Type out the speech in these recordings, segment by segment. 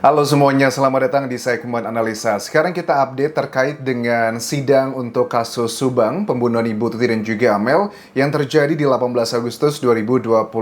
Halo semuanya, selamat datang di segmen analisa. Sekarang kita update terkait dengan sidang untuk kasus Subang, pembunuhan Ibu Tuti dan juga Amel yang terjadi di 18 Agustus 2021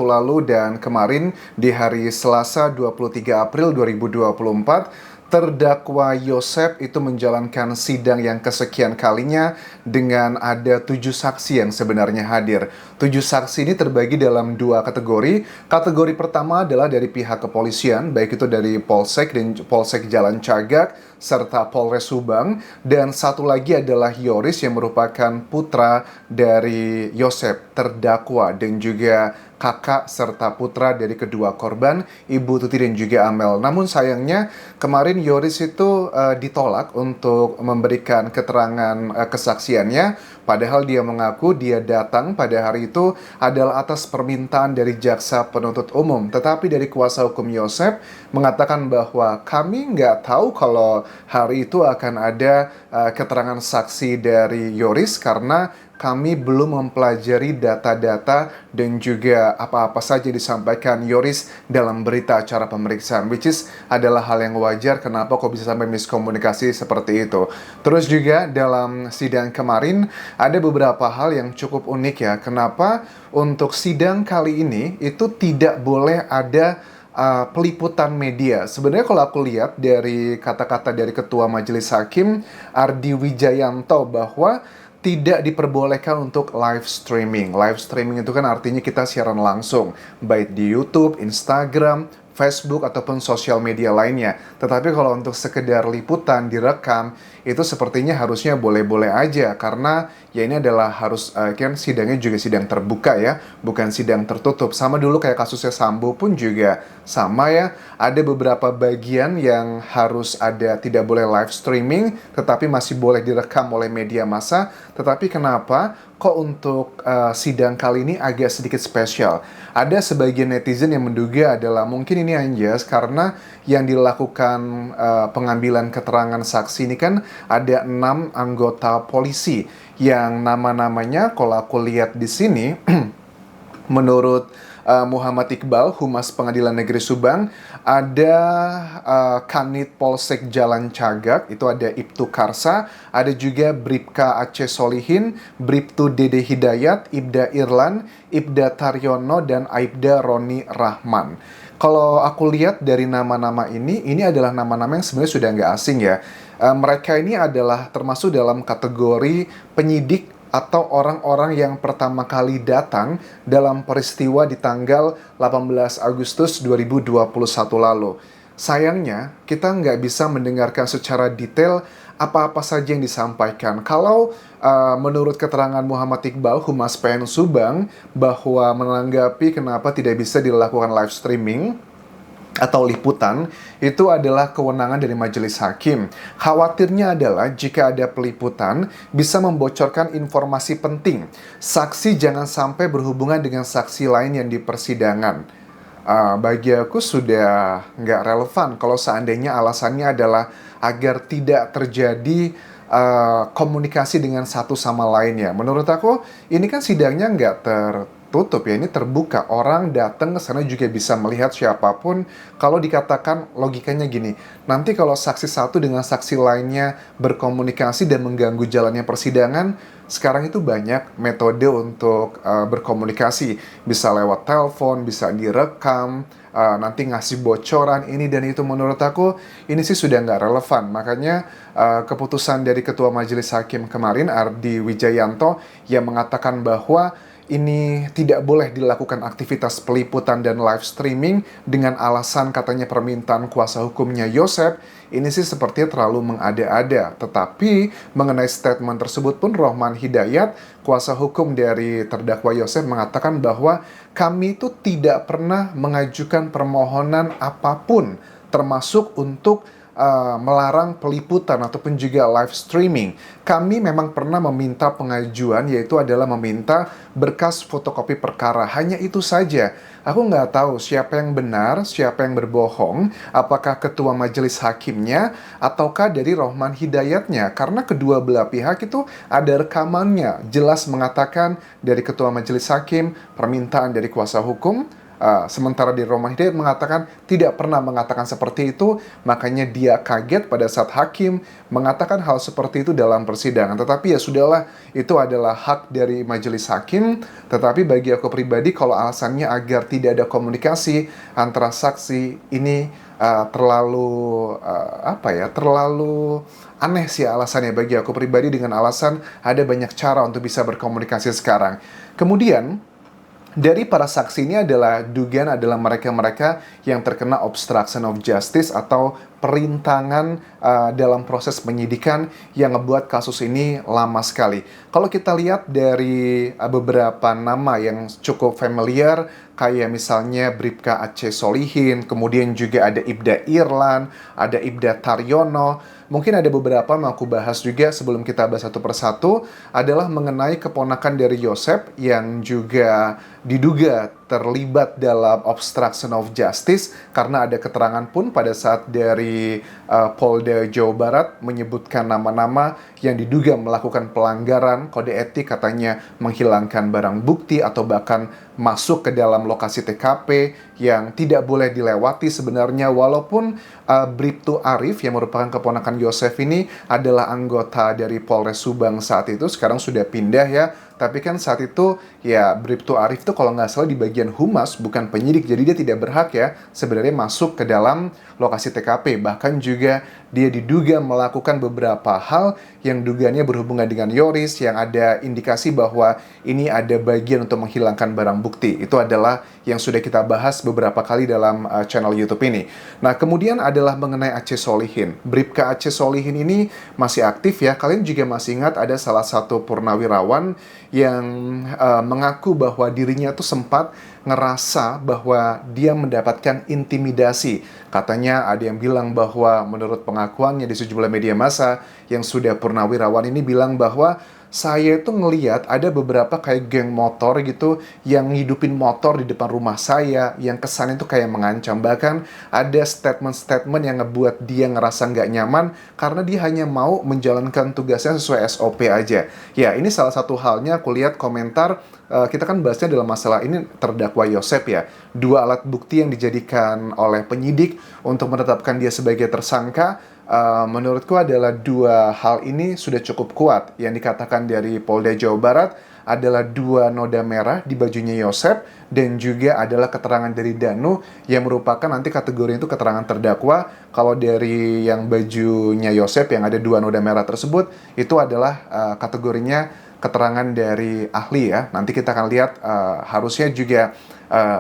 lalu dan kemarin di hari Selasa 23 April 2024. Terdakwa Yosep itu menjalankan sidang yang kesekian kalinya dengan ada 7 saksi yang sebenarnya hadir. 7 saksi ini terbagi dalam 2 kategori. Kategori pertama adalah dari pihak kepolisian, baik itu dari Polsek dan Polsek Jalan Cagak serta Polres Subang, dan satu lagi adalah Yoris yang merupakan putra dari Yosep terdakwa dan juga kakak serta putra dari kedua korban, Ibu Tuti dan juga Amel. Namun sayangnya kemarin Yoris itu ditolak untuk memberikan keterangan kesaksiannya, padahal dia mengaku dia datang pada hari itu adalah atas permintaan dari jaksa penuntut umum. Tetapi dari kuasa hukum Yosep mengatakan bahwa kami nggak tahu kalau hari itu akan ada keterangan saksi dari Yoris karena kami belum mempelajari data-data dan juga apa-apa saja disampaikan Yoris dalam berita acara pemeriksaan, which is adalah hal yang wajar. Kenapa kok bisa sampai miskomunikasi seperti itu. Terus juga dalam sidang kemarin ada beberapa hal yang cukup unik ya. Kenapa untuk sidang kali ini itu tidak boleh ada peliputan media. Sebenarnya kalau aku lihat dari kata-kata dari Ketua Majelis Hakim Ardi Wijayanto bahwa tidak diperbolehkan untuk live streaming. Live streaming itu kan artinya kita siaran langsung, baik di YouTube, Instagram, Facebook, ataupun sosial media lainnya. Tetapi kalau untuk sekedar liputan, direkam, itu sepertinya harusnya boleh-boleh aja. Karena ya ini adalah harus, kan sidangnya juga sidang terbuka ya, bukan sidang tertutup. Sama dulu kayak kasusnya Sambo pun juga sama ya. Ada beberapa bagian yang harus ada, tidak boleh live streaming, tetapi masih boleh direkam oleh media massa. Tetapi kenapa kok untuk sidang kali ini agak sedikit spesial? Ada sebagian netizen yang menduga adalah mungkin ini anjas karena yang dilakukan pengambilan keterangan saksi ini kan ada 6 anggota polisi yang nama-namanya kalau aku lihat di sini menurut Muhammad Iqbal, Humas Pengadilan Negeri Subang, ada Kanit Polsek Jalan Cagak, itu ada Ibtu Karsa, ada juga Bribka Aceh Solihin, Bribtu Dede Hidayat, Ibda Irlan, Ibda Taryono, dan Aibda Roni Rahman. Kalau aku lihat dari nama-nama ini adalah nama-nama yang sebenarnya sudah nggak asing ya. Mereka ini adalah termasuk dalam kategori penyidik atau orang-orang yang pertama kali datang dalam peristiwa di tanggal 18 Agustus 2021 lalu. Sayangnya, kita nggak bisa mendengarkan secara detail apa-apa saja yang disampaikan. Kalau menurut keterangan Muhammad Iqbal, Humas PN Subang, bahwa menanggapi kenapa tidak bisa dilakukan live streaming atau liputan, itu adalah kewenangan dari majelis hakim. Khawatirnya adalah jika ada peliputan, bisa membocorkan informasi penting. Saksi jangan sampai berhubungan dengan saksi lain yang di persidangan. Bagi aku sudah nggak relevan kalau seandainya alasannya adalah agar tidak terjadi komunikasi dengan satu sama lainnya. Menurut aku, ini kan sidangnya nggak tertutup ya, ini terbuka. Orang datang ke sana juga bisa melihat siapapun. Kalau dikatakan logikanya gini, nanti kalau saksi satu dengan saksi lainnya berkomunikasi dan mengganggu jalannya persidangan, sekarang itu banyak metode untuk berkomunikasi. Bisa lewat telepon, bisa direkam, nanti ngasih bocoran ini dan itu. Menurut aku ini sih sudah nggak relevan. Makanya keputusan dari Ketua Majelis Hakim kemarin Ardi Wijayanto yang mengatakan bahwa ini tidak boleh dilakukan aktivitas peliputan dan live streaming dengan alasan katanya permintaan kuasa hukumnya Yosep, ini sih sepertinya terlalu mengada-ada. Tetapi mengenai statement tersebut pun Rohman Hidayat, kuasa hukum dari terdakwa Yosep, mengatakan bahwa kami itu tidak pernah mengajukan permohonan apapun termasuk untuk melarang peliputan ataupun juga live streaming. Kami memang pernah meminta pengajuan, yaitu adalah meminta berkas fotokopi perkara. Hanya itu saja. Aku nggak tahu siapa yang benar, siapa yang berbohong, apakah ketua majelis hakimnya, ataukah dari Rohman Hidayatnya. Karena kedua belah pihak itu ada rekamannya, jelas mengatakan dari ketua majelis hakim, permintaan dari kuasa hukum, Sementara di Roman Hidayat mengatakan tidak pernah mengatakan seperti itu, makanya dia kaget pada saat hakim mengatakan hal seperti itu dalam persidangan. Tetapi ya sudahlah, itu adalah hak dari majelis hakim. Tetapi bagi aku pribadi, kalau alasannya agar tidak ada komunikasi antara saksi ini terlalu aneh sih alasannya bagi aku pribadi, dengan alasan ada banyak cara untuk bisa berkomunikasi sekarang. Kemudian dari para saksi ini adalah dugaan adalah mereka-mereka yang terkena obstruction of justice atau perintangan dalam proses penyidikan yang ngebuat kasus ini lama sekali. Kalau kita lihat dari beberapa nama yang cukup familiar, kayak misalnya Bribka Aceh Solihin, kemudian juga ada Ibda Irlan, ada Ibda Taryono. Mungkin ada beberapa yang aku bahas juga sebelum kita bahas satu persatu, adalah mengenai keponakan dari Yosep yang juga diduga terlibat dalam obstruction of justice, karena ada keterangan pun pada saat dari Polda Jawa Barat menyebutkan nama-nama yang diduga melakukan pelanggaran kode etik, katanya menghilangkan barang bukti atau bahkan masuk ke dalam lokasi TKP yang tidak boleh dilewati sebenarnya, walaupun Bribtu Arif yang merupakan keponakan Yosef ini adalah anggota dari Polres Subang saat itu, sekarang sudah pindah ya. Tapi kan saat itu ya Bribtu Arif itu kalau nggak salah di bagian humas, bukan penyidik, jadi dia tidak berhak ya sebenarnya masuk ke dalam lokasi TKP. Bahkan juga dia diduga melakukan beberapa hal yang dugaannya berhubungan dengan Yoris, yang ada indikasi bahwa ini ada bagian untuk menghilangkan barang bukti. Itu adalah yang sudah kita bahas beberapa kali dalam channel YouTube ini. Nah, kemudian adalah mengenai Aceh Solihin. Bribka Aceh Solihin ini masih aktif ya. Kalian juga masih ingat ada salah satu purnawirawan yang mengaku bahwa dirinya tuh sempat ngerasa bahwa dia mendapatkan intimidasi. Katanya ada yang bilang bahwa menurut pengakuannya di sejumlah media massa yang sudah purnawirawan ini bilang bahwa saya itu ngeliat ada beberapa kayak geng motor gitu yang ngidupin motor di depan rumah saya, yang kesannya itu kayak mengancam. Bahkan ada statement-statement yang ngebuat dia ngerasa nggak nyaman karena dia hanya mau menjalankan tugasnya sesuai SOP aja. Ya, ini salah satu halnya aku lihat komentar. Kita kan bahasnya dalam masalah ini terdakwa Yosep ya. Dua alat bukti yang dijadikan oleh penyidik untuk menetapkan dia sebagai tersangka, menurutku adalah dua hal ini sudah cukup kuat. Yang dikatakan dari Polda Jawa Barat adalah dua noda merah di bajunya Yosep, dan juga adalah keterangan dari Danu yang merupakan nanti kategori itu keterangan terdakwa. Kalau dari yang bajunya Yosep yang ada dua noda merah tersebut, itu adalah kategorinya keterangan dari ahli ya. Nanti kita akan lihat harusnya juga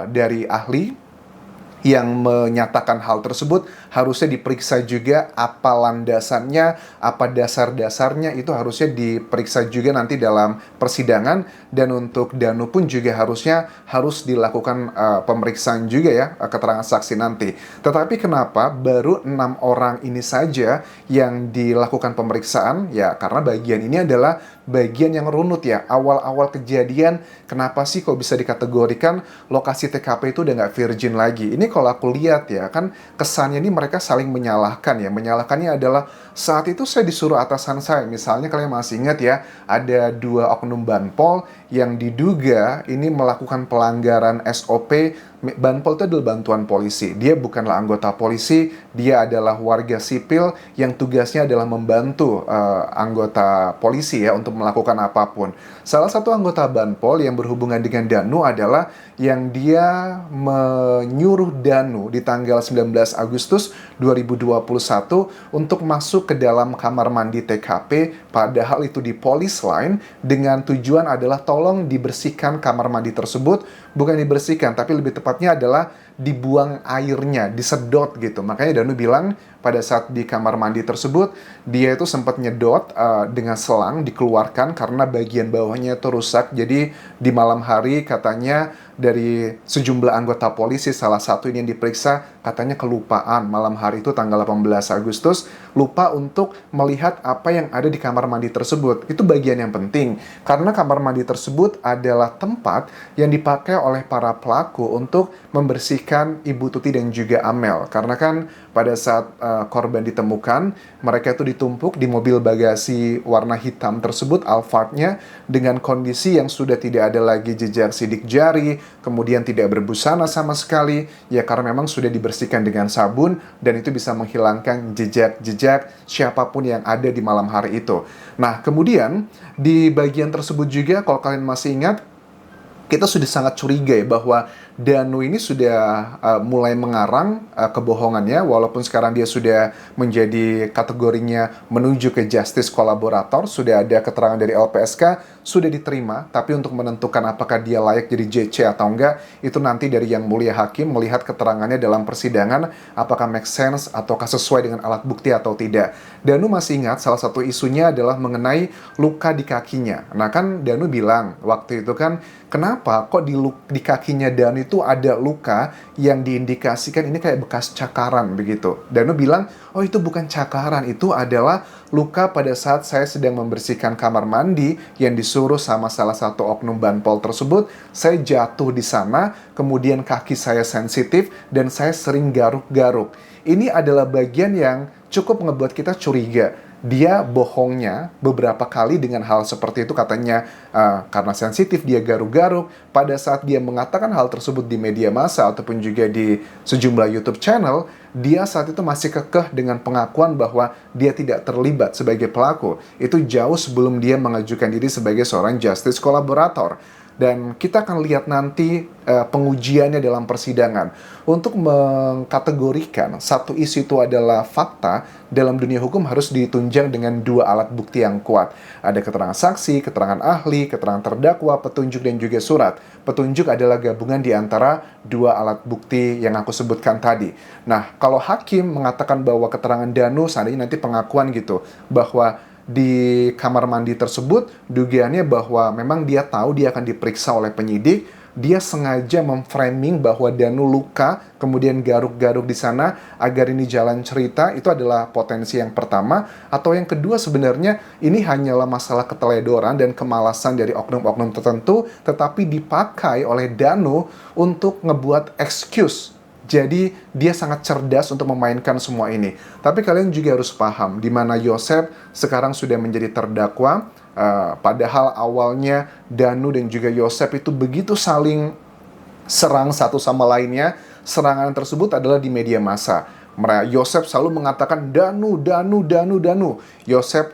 dari ahli yang menyatakan hal tersebut harusnya diperiksa juga apa landasannya, apa dasar-dasarnya, itu harusnya diperiksa juga nanti dalam persidangan. Dan untuk Danu pun juga harus dilakukan pemeriksaan juga ya, keterangan saksi nanti. Tetapi kenapa baru 6 orang ini saja yang dilakukan pemeriksaan? Ya karena bagian ini adalah bagian yang runut ya. Awal-awal kejadian, kenapa sih kok bisa dikategorikan lokasi TKP itu udah nggak virgin lagi? Ini kalau aku lihat ya, kan kesannya ini mereka saling menyalahkan ya. Menyalahkannya adalah saat itu saya disuruh atasan saya. Misalnya kalian masih ingat ya, ada 2 oknum Banpol yang diduga ini melakukan pelanggaran SOP. Banpol itu adalah bantuan polisi. Dia bukanlah anggota polisi, dia adalah warga sipil yang tugasnya adalah membantu anggota polisi ya untuk melakukan apapun. Salah satu anggota Banpol yang berhubungan dengan Danu adalah yang dia menyuruh Danu di tanggal 19 Agustus 2021 untuk masuk ke dalam kamar mandi TKP, padahal itu di Police Line, dengan tujuan adalah tolong dibersihkan kamar mandi tersebut. Bukan dibersihkan, tapi lebih tepatnya adalah dibuang airnya, disedot gitu. Makanya Danu bilang pada saat di kamar mandi tersebut, dia itu sempat nyedot dengan selang, dikeluarkan karena bagian bawahnya itu rusak. Jadi di malam hari katanya dari sejumlah anggota polisi, salah satu ini yang diperiksa, katanya kelupaan malam hari itu tanggal 18 Agustus, lupa untuk melihat apa yang ada di kamar mandi tersebut. Itu bagian yang penting, karena kamar mandi tersebut adalah tempat yang dipakai oleh para pelaku untuk membersihkan Ibu Tuti dan juga Amel. Karena kan pada saat korban ditemukan, mereka itu ditumpuk di mobil bagasi warna hitam tersebut, Alphard-nya, dengan kondisi yang sudah tidak ada lagi jejak sidik jari, kemudian tidak berbusana sama sekali, ya karena memang sudah dibersihkan dengan sabun, dan itu bisa menghilangkan jejak-jejak siapapun yang ada di malam hari itu. Nah, kemudian di bagian tersebut juga, kalau kalian masih ingat, kita sudah sangat curiga ya bahwa Danu ini sudah mulai mengarang kebohongannya, walaupun sekarang dia sudah menjadi kategorinya menuju ke justice kolaborator, sudah ada keterangan dari LPSK, sudah diterima, tapi untuk menentukan apakah dia layak jadi JC atau enggak, itu nanti dari Yang Mulia Hakim melihat keterangannya dalam persidangan, apakah make sense ataukah sesuai dengan alat bukti atau tidak. Danu masih ingat salah satu isunya adalah mengenai luka di kakinya. Nah kan Danu bilang waktu itu kan, kenapa kok di kakinya Danu itu ada luka yang diindikasikan ini kayak bekas cakaran begitu. Danu bilang, oh itu bukan cakaran, itu adalah luka pada saat saya sedang membersihkan kamar mandi yang disuruh sama salah satu oknum Banpol tersebut. Saya jatuh di sana, kemudian kaki saya sensitif dan saya sering garuk-garuk. Ini adalah bagian yang cukup ngebuat kita curiga. Dia bohongnya beberapa kali dengan hal seperti itu, katanya karena sensitif dia garuk-garuk. Pada saat dia mengatakan hal tersebut di media massa ataupun juga di sejumlah YouTube channel, dia saat itu masih kekeh dengan pengakuan bahwa dia tidak terlibat sebagai pelaku. Itu jauh sebelum dia mengajukan diri sebagai seorang justice kolaborator. Dan kita akan lihat nanti pengujiannya dalam persidangan. Untuk mengkategorikan satu isu itu adalah fakta, dalam dunia hukum harus ditunjang dengan dua alat bukti yang kuat. Ada keterangan saksi, keterangan ahli, keterangan terdakwa, petunjuk, dan juga surat. Petunjuk adalah gabungan di antara dua alat bukti yang aku sebutkan tadi. Nah, kalau hakim mengatakan bahwa keterangan Danu, seandainya nanti pengakuan gitu, bahwa di kamar mandi tersebut, dugaannya bahwa memang dia tahu dia akan diperiksa oleh penyidik, dia sengaja memframing bahwa Danu luka, kemudian garuk-garuk di sana agar ini jalan cerita, itu adalah potensi yang pertama. Atau yang kedua, sebenarnya ini hanyalah masalah keteledoran dan kemalasan dari oknum-oknum tertentu, tetapi dipakai oleh Danu untuk ngebuat excuse. Jadi dia sangat cerdas untuk memainkan semua ini. Tapi kalian juga harus paham di mana Yosef sekarang sudah menjadi terdakwa. Padahal awalnya Danu dan juga Yosef itu begitu saling serang satu sama lainnya. Serangan tersebut adalah di media massa. Yosef selalu mengatakan Danu. Yosef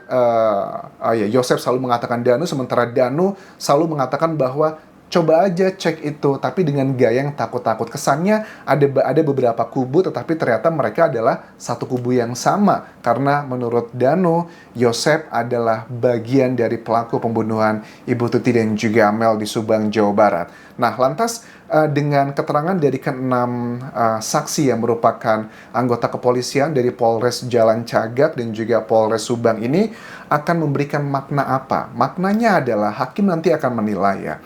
selalu mengatakan Danu, sementara Danu selalu mengatakan bahwa coba aja cek itu, tapi dengan gaya yang takut-takut. Kesannya ada beberapa kubu, tetapi ternyata mereka adalah satu kubu yang sama. Karena menurut Danu, Yosef adalah bagian dari pelaku pembunuhan Ibu Tuti dan juga Amel di Subang, Jawa Barat. Nah, lantas dengan keterangan dari keenam saksi yang merupakan anggota kepolisian dari Polres Jalan Cagak dan juga Polres Subang ini akan memberikan makna apa? Maknanya adalah hakim nanti akan menilai ya.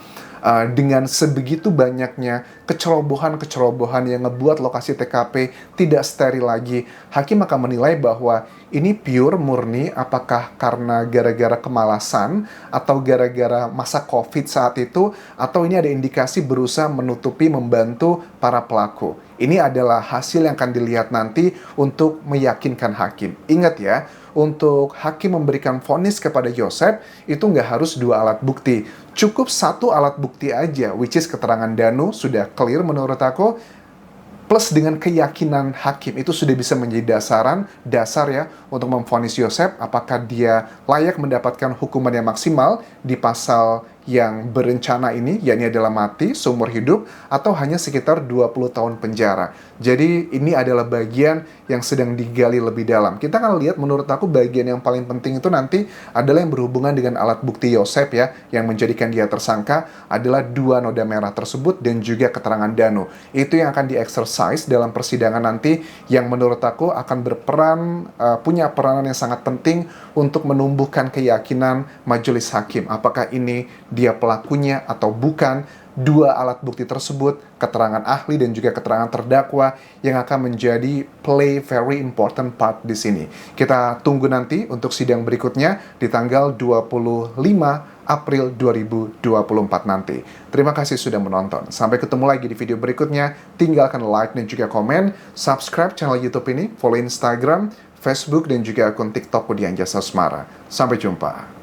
Dengan sebegitu banyaknya kecerobohan-kecerobohan yang ngebuat lokasi TKP tidak steril lagi, hakim akan menilai bahwa ini pure murni apakah karena gara-gara kemalasan atau gara-gara masa COVID saat itu, atau ini ada indikasi berusaha menutupi, membantu para pelaku. Ini adalah hasil yang akan dilihat nanti untuk meyakinkan hakim. Ingat ya, untuk hakim memberikan vonis kepada Yosef itu nggak harus dua alat bukti. Cukup satu alat bukti aja, which is keterangan Danu, sudah clear menurut aku. Plus dengan keyakinan hakim itu sudah bisa menjadi dasar ya untuk memvonis Yosef apakah dia layak mendapatkan hukuman yang maksimal di pasal yang berencana ini, yakni adalah mati seumur hidup atau hanya sekitar 20 tahun penjara. Jadi ini adalah bagian yang sedang digali lebih dalam. Kita akan lihat, menurut aku bagian yang paling penting itu nanti adalah yang berhubungan dengan alat bukti Yosef ya, yang menjadikan dia tersangka adalah dua noda merah tersebut dan juga keterangan Danu. Itu yang akan di-exercise dalam persidangan nanti, yang menurut aku akan berperan, punya peranan yang sangat penting untuk menumbuhkan keyakinan majelis hakim. Apakah ini dia pelakunya atau bukan. Dua alat bukti tersebut, keterangan ahli dan juga keterangan terdakwa, yang akan menjadi play very important part di sini. Kita tunggu nanti untuk sidang berikutnya di tanggal 25 April 2024 nanti. Terima kasih sudah menonton. Sampai ketemu lagi di video berikutnya. Tinggalkan like dan juga komen. Subscribe channel YouTube ini, follow Instagram, Facebook, dan juga akun TikTok Budian Jasa Asmara. Sampai jumpa.